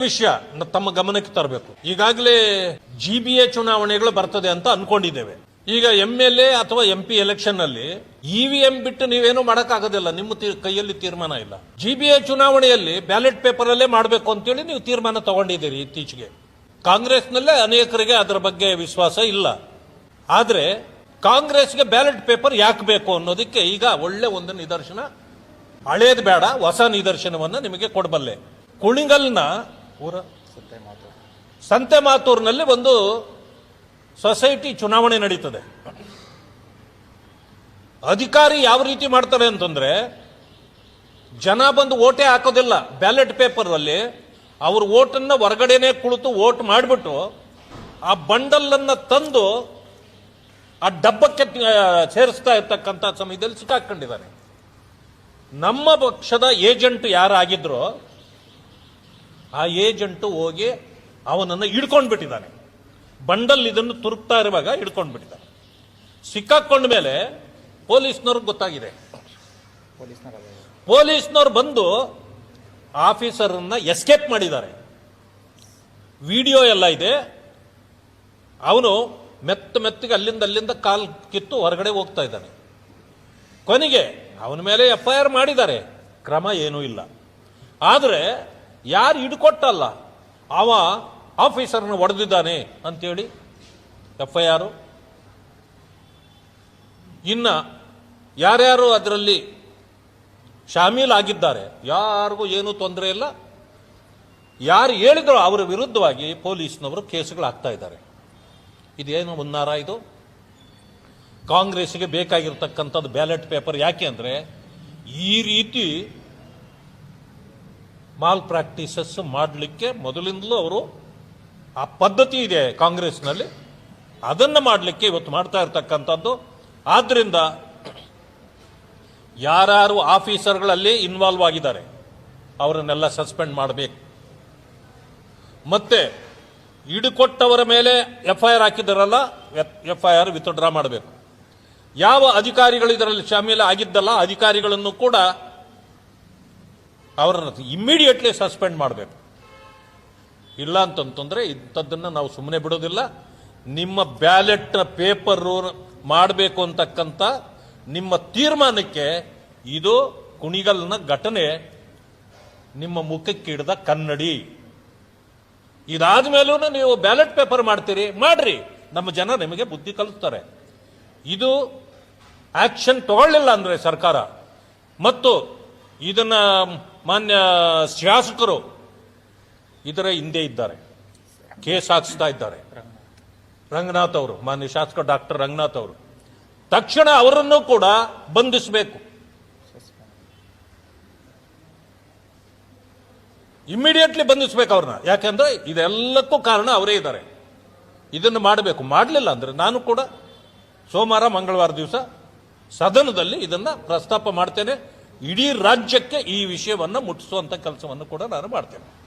ವಿಷಯ ತಮ್ಮ ಗಮನಕ್ಕೆ ತರಬೇಕು. ಈಗಾಗಲೇ ಜಿಬಿಎ ಚುನಾವಣೆಗಳು ಬರ್ತದೆ ಅಂತ ಅನ್ಕೊಂಡಿದ್ದೇವೆ. ಈಗ MLA ಅಥವಾ MP ಎಲೆಕ್ಷನ್ ನಲ್ಲಿ EVM ಬಿಟ್ಟು ನೀವೇನು ಮಾಡಕ್ಕಾಗೋದಿಲ್ಲ, ನಿಮ್ಮ ಕೈಯಲ್ಲಿ ತೀರ್ಮಾನ ಇಲ್ಲ. GBA ಚುನಾವಣೆಯಲ್ಲಿ ಬ್ಯಾಲೆಟ್ ಪೇಪರ್ ಅಲ್ಲೇ ಮಾಡಬೇಕು ಅಂತೇಳಿ ನೀವು ತೀರ್ಮಾನ ತಗೊಂಡಿದ್ದೀರಿ. ಇತ್ತೀಚೆಗೆ ಕಾಂಗ್ರೆಸ್ನಲ್ಲೇ ಅನೇಕರಿಗೆ ಅದರ ಬಗ್ಗೆ ವಿಶ್ವಾಸ ಇಲ್ಲ. ಆದ್ರೆ ಕಾಂಗ್ರೆಸ್ಗೆ ಬ್ಯಾಲೆಟ್ ಪೇಪರ್ ಯಾಕೆ ಬೇಕು ಅನ್ನೋದಕ್ಕೆ ಈಗ ಒಳ್ಳೆ ಒಂದು ನಿದರ್ಶನ, ಹಳೇದು ಬೇಡ ಹೊಸ ನಿದರ್ಶನವನ್ನ ನಿಮಗೆ ಕೊಡಬಲ್ಲೆ. ಕುಣಿಗಲ್ನ ಸಂತೆಮಾತೂರಿನಲ್ಲಿ ಒಂದು ಸೊಸೈಟಿ ಚುನಾವಣೆ ನಡೀತದೆ. ಅಧಿಕಾರಿ ಯಾವ ರೀತಿ ಮಾಡ್ತಾರೆ ಅಂತಂದ್ರೆ, ಜನ ಬಂದು ಓಟೇ ಹಾಕೋದಿಲ್ಲ, ಬ್ಯಾಲೆಟ್ ಪೇಪರ್ ಅಲ್ಲಿ ಅವ್ರ ಓಟನ್ನ ಹೊರಗಡೆನೆ ಕುಳಿತು ಓಟ್ ಮಾಡಿಬಿಟ್ಟು ಆ ಬಂಡಲ್ ಅನ್ನ ತಂದು ಆ ಡಬ್ಬಕ್ಕೆ ಸೇರಿಸ್ತಾ ಇರ್ತಕ್ಕಂಥ ಸಮಯದಲ್ಲಿ ಸಿಕ್ಕಾಕೊಂಡಿದ್ದಾನೆ. ನಮ್ಮ ಪಕ್ಷದ ಏಜೆಂಟ್ ಯಾರಾಗಿದ್ರು ಆ ಏಜೆಂಟ್ ಹೋಗಿ ಅವನನ್ನು ಹಿಡ್ಕೊಂಡ್ಬಿಟ್ಟಿದ್ದಾನೆ. ಬಂಡಲ್ ಇದನ್ನು ತುರುಕ್ತಾ ಇರುವಾಗ ಹಿಡ್ಕೊಂಡ್ಬಿಟ್ಟಿದ್ದಾನೆ. ಸಿಕ್ಕಾಕೊಂಡ ಮೇಲೆ ಪೊಲೀಸ್ನವ್ರಿಗೆ ಗೊತ್ತಾಗಿದೆ. ಪೊಲೀಸ್ನವ್ರು ಬಂದು ಆಫೀಸರನ್ನ ಎಸ್ಕೇಪ್ ಮಾಡಿದ್ದಾರೆ. ವಿಡಿಯೋ ಎಲ್ಲ ಇದೆ. ಅವನು ಮೆತ್ತಗೆ ಅಲ್ಲಿಂದ ಕಾಲ್ ಕಿತ್ತು ಹೊರಗಡೆ ಹೋಗ್ತಾ ಇದ್ದಾನೆ. ಕೊನೆಗೆ ಅವನ ಮೇಲೆ FIR ಮಾಡಿದ್ದಾರೆ, ಕ್ರಮ ಏನೂ ಇಲ್ಲ. ಆದರೆ ಯಾರು ಹಿಡ್ಕೊಟ್ಟಲ್ಲ ಅವ ಆಫೀಸರ್ನ ಹೊಡೆದಿದ್ದಾನೆ ಅಂತೇಳಿ FIR. ಇನ್ನ ಯಾರ್ಯಾರು ಅದರಲ್ಲಿ ಶಾಮೀಲಾಗಿದ್ದಾರೆ ಯಾರಿಗೂ ಏನೂ ತೊಂದರೆ ಇಲ್ಲ. ಯಾರು ಹೇಳಿದ್ರು ಅವರ ವಿರುದ್ಧವಾಗಿ ಪೊಲೀಸ್ನವರು ಕೇಸುಗಳಾಗ್ತಾ ಇದ್ದಾರೆ. ಇದೇನು ಮುನ್ನಾರ? ಇದು ಕಾಂಗ್ರೆಸ್ಗೆ ಬೇಕಾಗಿರ್ತಕ್ಕಂಥದ್ದು ಬ್ಯಾಲೆಟ್ ಪೇಪರ್. ಯಾಕೆ ಅಂದ್ರೆ ಈ ರೀತಿ ಮಾಲ್ ಪ್ರಾಕ್ಟೀಸಸ್ ಮಾಡಲಿಕ್ಕೆ ಮೊದಲಿಂದಲೂ ಅವರು ಆ ಪದ್ಧತಿ ಇದೆ ಕಾಂಗ್ರೆಸ್ನಲ್ಲಿ, ಅದನ್ನ ಮಾಡಲಿಕ್ಕೆ ಇವತ್ತು ಮಾಡ್ತಾ ಇರ್ತಕ್ಕಂಥದ್ದು. ಆದ್ರಿಂದ ಯಾರು ಆಫೀಸರ್ಗಳಲ್ಲಿ ಇನ್ವಾಲ್ವ್ ಆಗಿದ್ದಾರೆ ಅವರನ್ನೆಲ್ಲ ಸಸ್ಪೆಂಡ್ ಮಾಡಬೇಕು. ಮತ್ತೆ ಹಿಡುಕೊಟ್ಟವರ ಮೇಲೆ FIR ಹಾಕಿದಾರಲ್ಲ, FIR ವಿತ್ಡ್ರಾ ಮಾಡಬೇಕು. ಯಾವ ಅಧಿಕಾರಿಗಳು ಇದರಲ್ಲಿ ಶಾಮೀಲ ಆಗಿದ್ದಲ್ಲ ಅಧಿಕಾರಿಗಳನ್ನು ಕೂಡ ಅವರನ್ನು ಇಮ್ಮಿಡಿಯೇಟ್ಲಿ ಸಸ್ಪೆಂಡ್ ಮಾಡಬೇಕು. ಇಲ್ಲ ಅಂತಂತಂದ್ರೆ ಇಂಥದ್ದನ್ನ ನಾವು ಸುಮ್ಮನೆ ಬಿಡೋದಿಲ್ಲ. ನಿಮ್ಮ ಬ್ಯಾಲೆಟ್ ಪೇಪರ್ ಮಾಡಬೇಕು ಅಂತಕ್ಕಂಥ ನಿಮ್ಮ ತೀರ್ಮಾನಕ್ಕೆ ಇದು ಕುಣಿಗಲ್ನ ಘಟನೆ ನಿಮ್ಮ ಮುಖಕ್ಕೆ ಹಿಡಿದ ಕನ್ನಡಿ. ಇದಾದ ಮೇಲೂ ನೀವು ಬ್ಯಾಲೆಟ್ ಪೇಪರ್ ಮಾಡ್ತೀರಿ, ಮಾಡ್ರಿ, ನಮ್ಮ ಜನ ನಿಮಗೆ ಬುದ್ಧಿ ಕಲಿಸ್ತಾರೆ. ಇದು ಆಕ್ಷನ್ ತಗೊಳ್ಳಿಲ್ಲ ಅಂದ್ರೆ ಸರ್ಕಾರ ಮತ್ತು ಇದನ್ನ ಮಾನ್ಯ ಶಾಸಕರು ಇದರ ಹಿಂದೆ ಇದ್ದಾರೆ, ಕೇಸ್ ಹಾಕಿಸ್ತಾ ಇದ್ದಾರೆ. ರಂಗನಾಥ್ ಅವರು, ಮಾನ್ಯ ಶಾಸಕ ಡಾಕ್ಟರ್ ರಂಗನಾಥ್ ಅವರು, ತಕ್ಷಣ ಅವರನ್ನು ಕೂಡ ಬಂಧಿಸಬೇಕು. ಇಮ್ಮಿಡಿಯೇಟ್ಲಿ ಬಂಧಿಸಬೇಕು ಅವ್ರನ್ನ. ಯಾಕಂದ್ರೆ ಇದೆಲ್ಲಕ್ಕೂ ಕಾರಣ ಅವರೇ ಇದ್ದಾರೆ. ಇದನ್ನು ಮಾಡಬೇಕು. ಮಾಡಲಿಲ್ಲ ಅಂದ್ರೆ ನಾನು ಕೂಡ ಸೋಮವಾರ ಮಂಗಳವಾರ ದಿವಸ ಸದನದಲ್ಲಿ ಇದನ್ನ ಪ್ರಸ್ತಾಪ ಮಾಡ್ತೇನೆ. ಇಡೀ ರಾಜ್ಯಕ್ಕೆ ಈ ವಿಷಯವನ್ನ ಮುಟ್ಟಿಸುವಂತ ಕೆಲಸವನ್ನು ಕೂಡ ನಾನು ಮಾಡ್ತೇನೆ.